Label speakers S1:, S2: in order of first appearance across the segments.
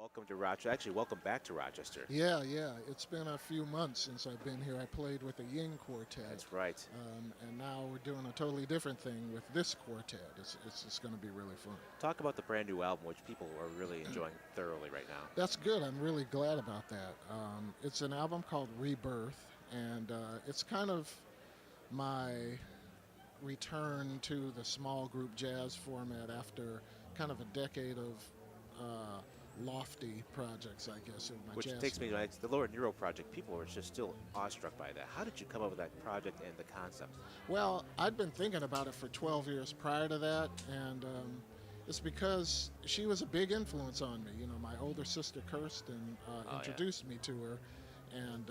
S1: welcome to Rochester. Actually, welcome back to Rochester.
S2: Yeah. It's been a few months since I've been here. I played with the Ying Quartet.
S1: That's right.
S2: And now we're doing a totally different thing with this quartet. It's just going to be really fun.
S1: Talk about the brand new album, which people are really enjoying thoroughly right now.
S2: That's good. I'm really glad about that. It's an album called Rebirth, and it's kind of my return to the small group jazz format after kind of a decade of lofty projects, I guess.
S1: Which takes me to the Lower Neuro project. People are just still awestruck by that. How did you come up with that project and the concept?
S2: Well, I'd been thinking about it for 12 years prior to that, and it's because she was a big influence on me. You know, my older sister Kirsten introduced me to her, and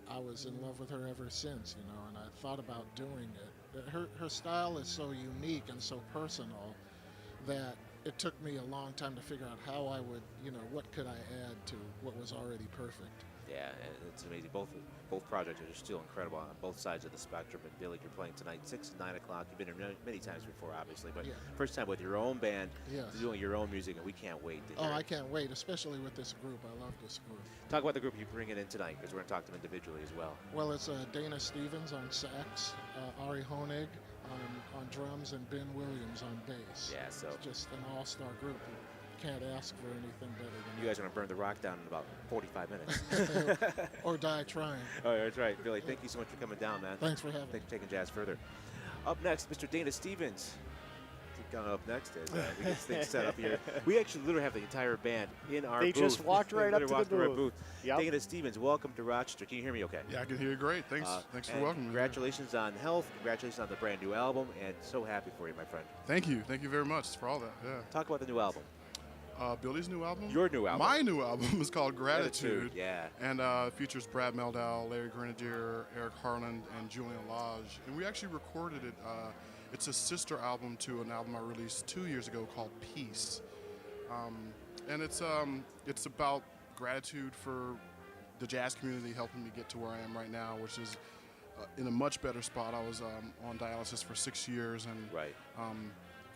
S2: I was in love with her ever since, you know, and I thought about doing it. Her style is so unique and so personal that it took me a long time to figure out how I would, you know, what could I add to what was already perfect.
S1: Yeah, and it's amazing. Both projects are still incredible on both sides of the spectrum. And Billy, you're playing tonight, 6 and 9 o'clock. You've been here many times before, obviously, but first time with your own band, doing your own music, and we can't wait to hear it.
S2: I can't wait, especially with this group. I love this group.
S1: Talk about the group you're bringing in tonight, because we're going to talk to them individually as well.
S2: Well, it's Dayna Stevens on sax, Ari Hoenig on drums, and Ben Williams on bass.
S1: Yeah, so
S2: it's just an all-star group. You can't ask for anything better than
S1: you guys are going to burn the rock down in about 45 minutes.
S2: Or die trying.
S1: Oh, that's right. Billy, thank you so much for coming down, man.
S2: Thanks for having me.
S1: Thanks for taking jazz further. Up next, Mr. Dayna Stevens. Coming up next as we get things set up here. We actually literally have the entire band in our booth.
S3: They just walked right up to the booth.
S1: Yep. Dayna Stevens, welcome to Rochester. Can you hear me okay?
S4: Yeah, I can hear you great. Thanks for welcoming me.
S1: Congratulations on health. Congratulations on the brand new album. And so happy for you, my friend.
S4: Thank you. Thank you very much for all that. Yeah.
S1: Talk about the new album.
S4: Billy's new album?
S1: Your new album.
S4: My new album is called Gratitude.
S1: Yeah.
S4: And features Brad Meldau, Larry Grenadier, Eric Harland, and Julian Lodge. And we actually recorded it. It's a sister album to an album I released 2 years ago called Peace. And it's about gratitude for the jazz community helping me get to where I am right now, which is in a much better spot. I was on dialysis for 6 years,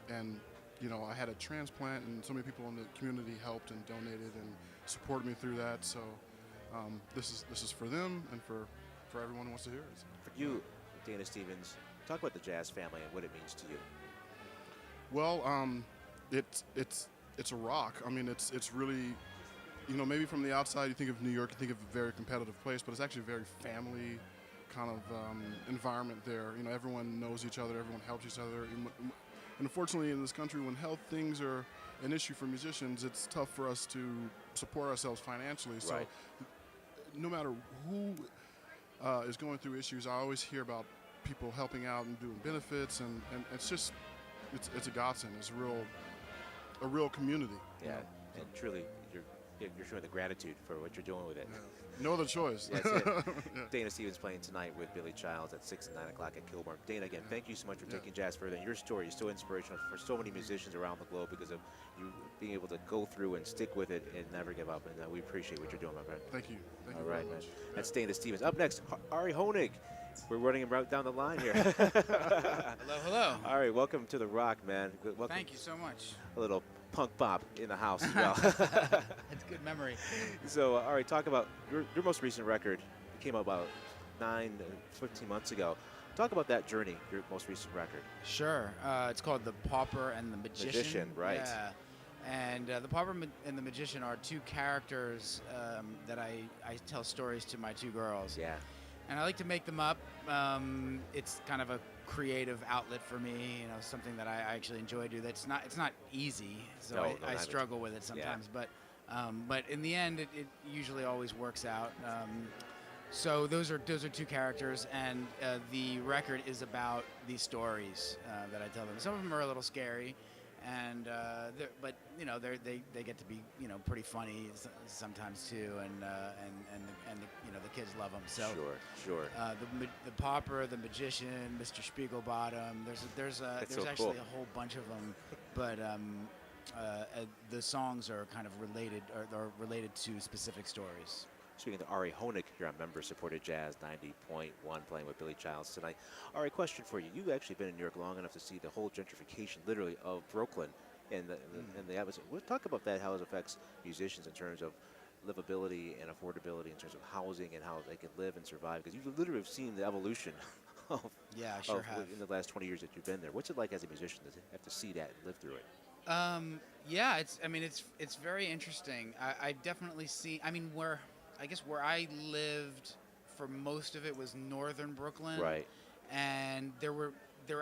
S4: and you know, I had a transplant, and so many people in the community helped and donated and supported me through that. So this is for them and for everyone who wants to hear it.
S1: For you, Dayna Stevens, talk about the jazz family and what it means to you.
S4: Well, it's a rock. I mean, it's really, you know, maybe from the outside you think of New York, you think of a very competitive place, but it's actually a very family kind of environment there. You know, everyone knows each other, everyone helps each other. And unfortunately, in this country, when health things are an issue for musicians, it's tough for us to support ourselves financially. So no matter who is going through issues, I always hear about people helping out and doing benefits, and it's just, it's a godsend. It's a real community.
S1: Yeah, and truly, you're showing the gratitude for what you're doing with it.
S4: Yeah. No other choice.
S1: That's it. Dayna Stevens playing tonight with Billy Childs at 6 and 9 o'clock at Kilbourn. Dayna, again, thank you so much for taking jazz further. And your story is so inspirational for so many musicians around the globe because of you being able to go through and stick with it and never give up. And we appreciate what you're doing, my friend.
S4: Thank you. Thank you
S1: very
S4: much.
S1: Man. That's Dayna Stevens. Up next, Ari Hoenig. We're running him right down the line here.
S5: Hello.
S1: All right, welcome to the Rock, man. Welcome.
S5: Thank you so much.
S1: A little punk pop in the house as well.
S5: That's good memory.
S1: So, all right, talk about your most recent record. It came out about 15 months ago. Talk about that journey, your most recent record.
S5: Sure. It's called The Pauper and the Magician.
S1: Magician, right.
S5: Yeah. And The Pauper and the Magician are two characters that I tell stories to my two girls.
S1: Yeah.
S5: And I like to make them up. It's kind of a creative outlet for me, you know, something that I actually enjoy doing. It's not easy, so I struggle with it sometimes. Yeah. But in the end, it usually always works out. So those are two characters, and the record is about these stories that I tell them. Some of them are a little scary, and but you know they get to be, you know, pretty funny sometimes too, and you know, the kids love them. So
S1: sure.
S5: The Pauper, the Magician, Mr. Spiegelbottom. There's actually
S1: cool.
S5: a whole bunch of them, but the songs are kind of related or related to specific stories.
S1: Speaking to Ari Hoenig here on member-supported Jazz 90.1, playing with Billy Childs tonight. Ari, question for you. You've actually been in New York long enough to see the whole gentrification, literally, of Brooklyn. and the atmosphere. We'll talk about that, how it affects musicians in terms of livability and affordability, in terms of housing and how they can live and survive. Because you literally have seen the evolution of,
S5: yeah, I sure have.
S1: in the last 20 years that you've been there. What's it like as a musician to have to see that and live through it?
S5: Yeah, it's very interesting. I definitely see. I mean, where I lived for most of it was northern Brooklyn,
S1: Right.
S5: And there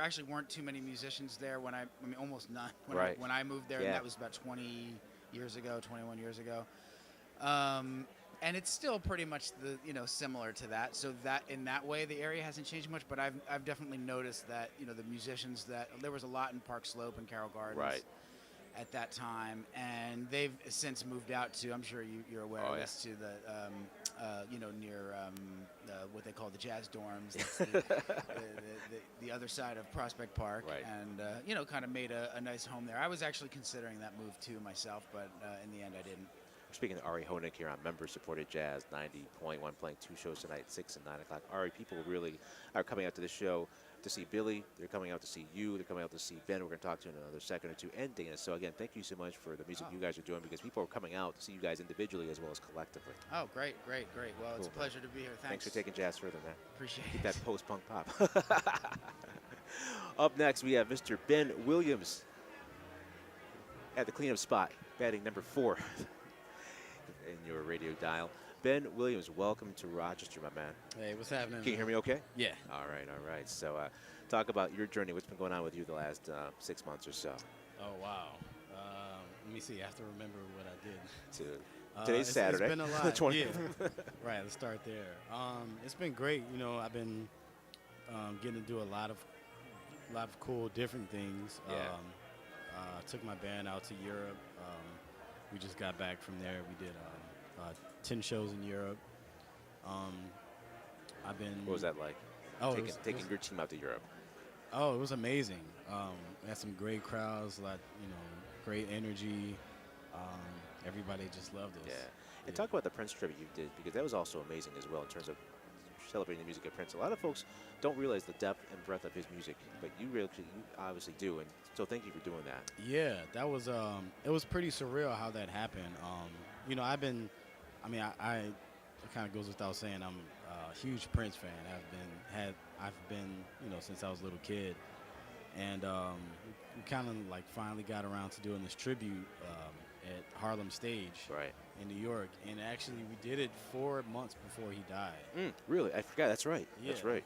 S5: actually weren't too many musicians there when I mean almost none when I moved there,
S1: Yeah.
S5: and that was about 20 years ago, 21 years ago. And it's still pretty much similar to that. So that in that way, the area hasn't changed much. But I've definitely noticed that the musicians that there was a lot in Park Slope and Carroll Gardens.
S1: Right.
S5: At that time, and they've since moved out to, I'm sure you're aware of this, to the, near what they call the Jazz dorms, that's the other side of Prospect Park,
S1: right.
S5: And, kind of made a nice home there. I was actually considering that move too myself, but in the end I didn't.
S1: We're speaking to Ari Hoenig here on member-supported Jazz 90.1, playing 2 shows tonight, 6 and 9 o'clock. Ari, people really are coming out to this show to see Billy. They're coming out to see you. They're coming out to see Ben. We're going to talk to you in another second or two, and Dayna. So again, thank you so much for the music you guys are doing, because people are coming out to see you guys individually as well as collectively.
S5: Oh, great. Well, cool, it's a pleasure to be here.
S1: Thanks for taking jazz further, man.
S5: Appreciate
S1: Keep
S5: it.
S1: that post-punk pop. Up next, we have Mr. Ben Williams at the cleanup spot, batting number 4 in your radio dial. Ben Williams, welcome to Rochester, my man.
S6: Hey, what's happening?
S1: Can you hear me okay?
S6: Yeah.
S1: All right. So talk about your journey. What's been going on with you the last 6 months or so?
S6: Oh, wow. Let me see. I have to remember what I did.
S1: Today's Saturday.
S6: It's been a lot.
S1: 20th.
S6: Yeah. Right, let's start there. It's been great. I've been getting to do a lot of cool different things.
S1: Yeah.
S6: Took my band out to Europe. We just got back from there. We did 10 shows in Europe. I've been.
S1: What was that like?
S6: Oh,
S1: taking your team out to Europe.
S6: Oh, it was amazing. We had some great crowds, great energy. Everybody just loved us.
S1: Yeah. And talk about the Prince tribute you did, because that was also amazing as well in terms of celebrating the music of Prince. A lot of folks don't realize the depth and breadth of his music, but you obviously do, and so thank you for doing that.
S6: Yeah, that was it was pretty surreal how that happened. It kind of goes without saying, I'm a huge Prince fan. I've been since I was a little kid, and we kind of finally got around to doing this tribute at Harlem Stage,
S1: right,
S6: in New York, and actually we did it 4 months before he died.
S1: Really? I forgot. That's right.
S6: Yeah.
S1: That's right.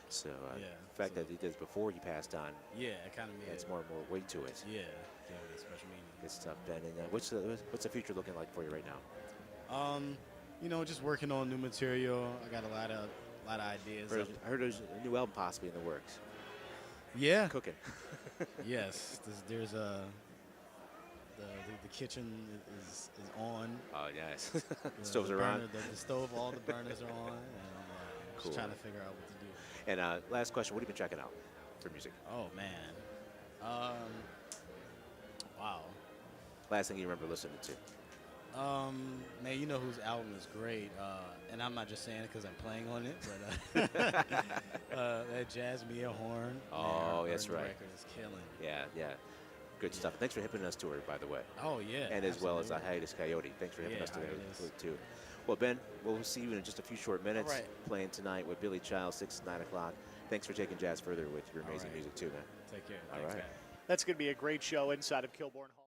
S1: So the fact that he did it before he passed on,
S6: it kind of made
S1: adds more and more weight to it.
S6: Yeah, a special meaning.
S1: Good stuff, Ben. And what's the future looking like for you right now?
S6: Just working on new material. I got a lot of ideas.
S1: I heard there's a new album possibly in the works.
S6: Yeah.
S1: Cooking.
S6: Yes. There's the kitchen is on.
S1: Oh, yes. The stoves are on.
S6: The stove, all the burners are on. And
S1: cool.
S6: Just trying to figure out what to do.
S1: And last question, what have you been checking out for music?
S6: Oh, man. Wow.
S1: Last thing you remember listening to?
S6: Man, you know whose album is great, and I'm not just saying it because I'm playing on it, but that Jazz Mia horn.
S1: Oh,
S6: man,
S1: that's right.
S6: Record is killing.
S1: Yeah. Good stuff. Thanks for hipping us to it, by the way.
S6: Oh, yeah.
S1: And as well as
S6: absolutely.
S1: Hiatus Coyote. Thanks for hipping us to
S6: Hiatus.
S1: it too. Well, Ben, we'll see you in just a few short minutes.
S6: All right.
S1: Playing tonight with Billy Child, 6 to 9 o'clock. Thanks for taking jazz further with your amazing music too, man.
S6: Take care.
S1: All
S6: Thanks,
S1: right.
S6: man.
S3: That's going to be a great show inside of Kilbourn Hall.